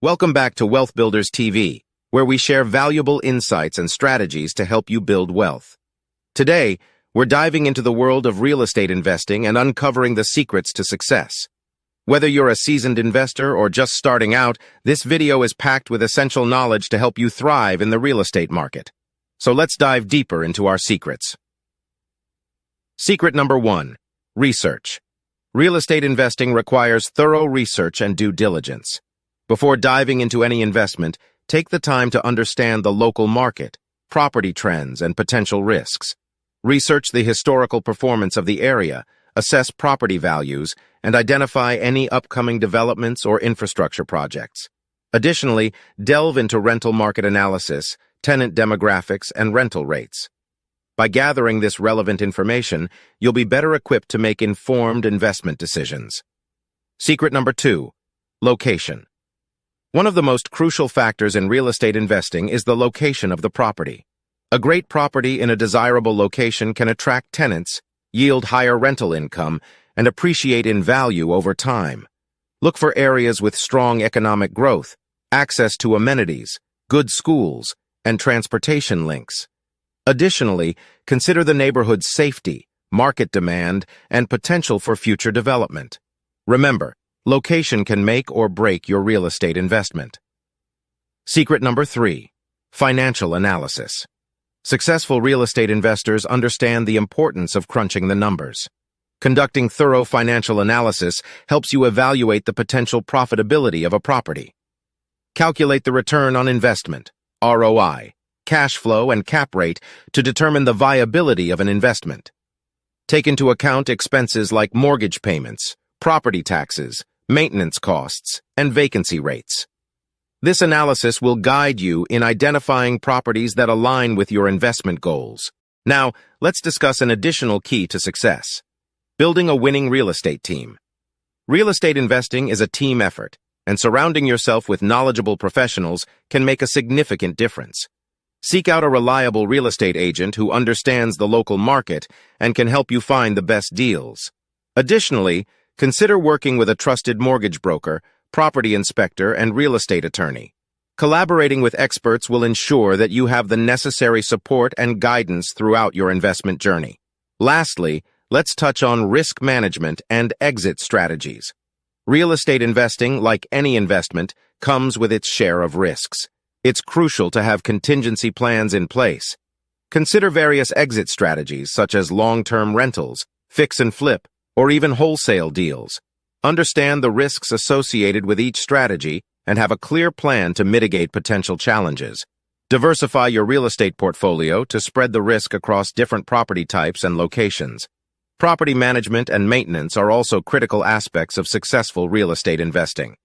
Welcome back to Wealth Builders TV, where we share valuable insights and strategies to help you build wealth. Today, we're diving into the world of real estate investing and uncovering the secrets to success. Whether you're a seasoned investor or just starting out, this video is packed with essential knowledge to help you thrive in the real estate market. So let's dive deeper into our secrets. Secret number 1. Research. Real estate investing requires thorough research and due diligence. Before diving into any investment, take the time to understand the local market, property trends, and potential risks. Research the historical performance of the area, assess property values, and identify any upcoming developments or infrastructure projects. Additionally, delve into rental market analysis, tenant demographics, and rental rates. By gathering this relevant information, you'll be better equipped to make informed investment decisions. Secret number 2. Location. One of the most crucial factors in real estate investing is the location of the property. A great property in a desirable location can attract tenants, yield higher rental income, and appreciate in value over time. Look for areas with strong economic growth, access to amenities, good schools, and transportation links. Additionally, consider the neighborhood's safety, market demand, and potential for future development. Remember, location can make or break your real estate investment. Secret number 3. Financial analysis. Successful real estate investors understand the importance of crunching the numbers. Conducting thorough financial analysis helps you evaluate the potential profitability of a property. Calculate the return on investment, ROI, cash flow, and cap rate to determine the viability of an investment. Take into account expenses like mortgage payments, property taxes, maintenance costs, and vacancy rates. This analysis will guide you in identifying properties that align with your investment goals. Now, let's discuss an additional key to success: building a winning real estate team. Real estate investing is a team effort, and surrounding yourself with knowledgeable professionals can make a significant difference. Seek out a reliable real estate agent who understands the local market and can help you find the best deals. Additionally, consider working with a trusted mortgage broker, property inspector, and real estate attorney. Collaborating with experts will ensure that you have the necessary support and guidance throughout your investment journey. Lastly, let's touch on risk management and exit strategies. Real estate investing, like any investment, comes with its share of risks. It's crucial to have contingency plans in place. Consider various exit strategies such as long-term rentals, fix and flip, or even wholesale deals. Understand the risks associated with each strategy and have a clear plan to mitigate potential challenges. Diversify your real estate portfolio to spread the risk across different property types and locations. Property management and maintenance are also critical aspects of successful real estate investing.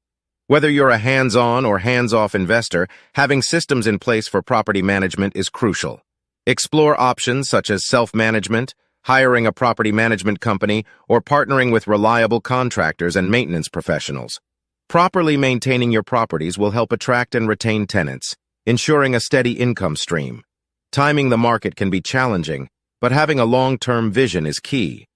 Whether you're a hands-on or hands-off investor, having systems in place for property management is crucial. Explore options such as self-management, hiring a property management company, or partnering with reliable contractors and maintenance professionals. Properly maintaining your properties will help attract and retain tenants, ensuring a steady income stream. Timing the market can be challenging, but having a long-term vision is key.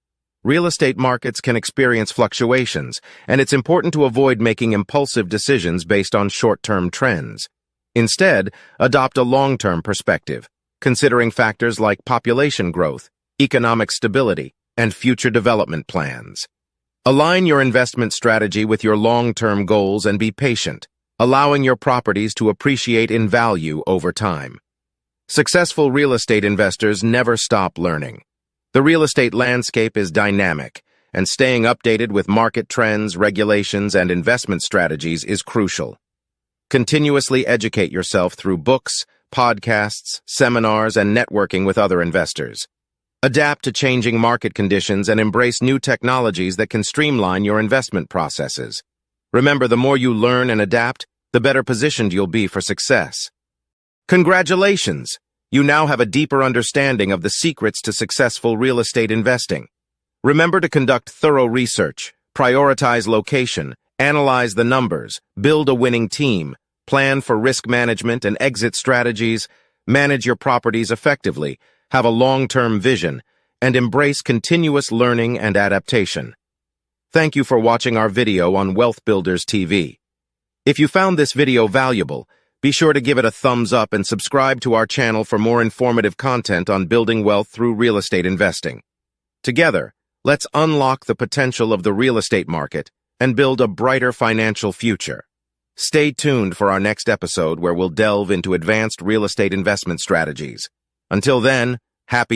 Real estate markets can experience fluctuations, and it's important to avoid making impulsive decisions based on short-term trends. Instead, adopt a long-term perspective, considering factors like population growth, economic stability, and future development plans. Align your investment strategy with your long-term goals and be patient, allowing your properties to appreciate in value over time. Successful real estate investors never stop learning. The real estate landscape is dynamic, and staying updated with market trends, regulations, and investment strategies is crucial. Continuously educate yourself through books, podcasts, seminars, and networking with other investors. Adapt to changing market conditions and embrace new technologies that can streamline your investment processes. Remember, the more you learn and adapt, the better positioned you'll be for success. Congratulations! You now have a deeper understanding of the secrets to successful real estate investing. Remember to conduct thorough research, prioritize location, analyze the numbers, build a winning team, plan for risk management and exit strategies, manage your properties effectively, have a long-term vision, and embrace continuous learning and adaptation. Thank you for watching our video on Wealth Builders TV. If you found this video valuable, be sure to give it a thumbs up and subscribe to our channel for more informative content on building wealth through real estate investing. Together, let's unlock the potential of the real estate market and build a brighter financial future. Stay tuned for our next episode where we'll delve into advanced real estate investment strategies. Until then, happy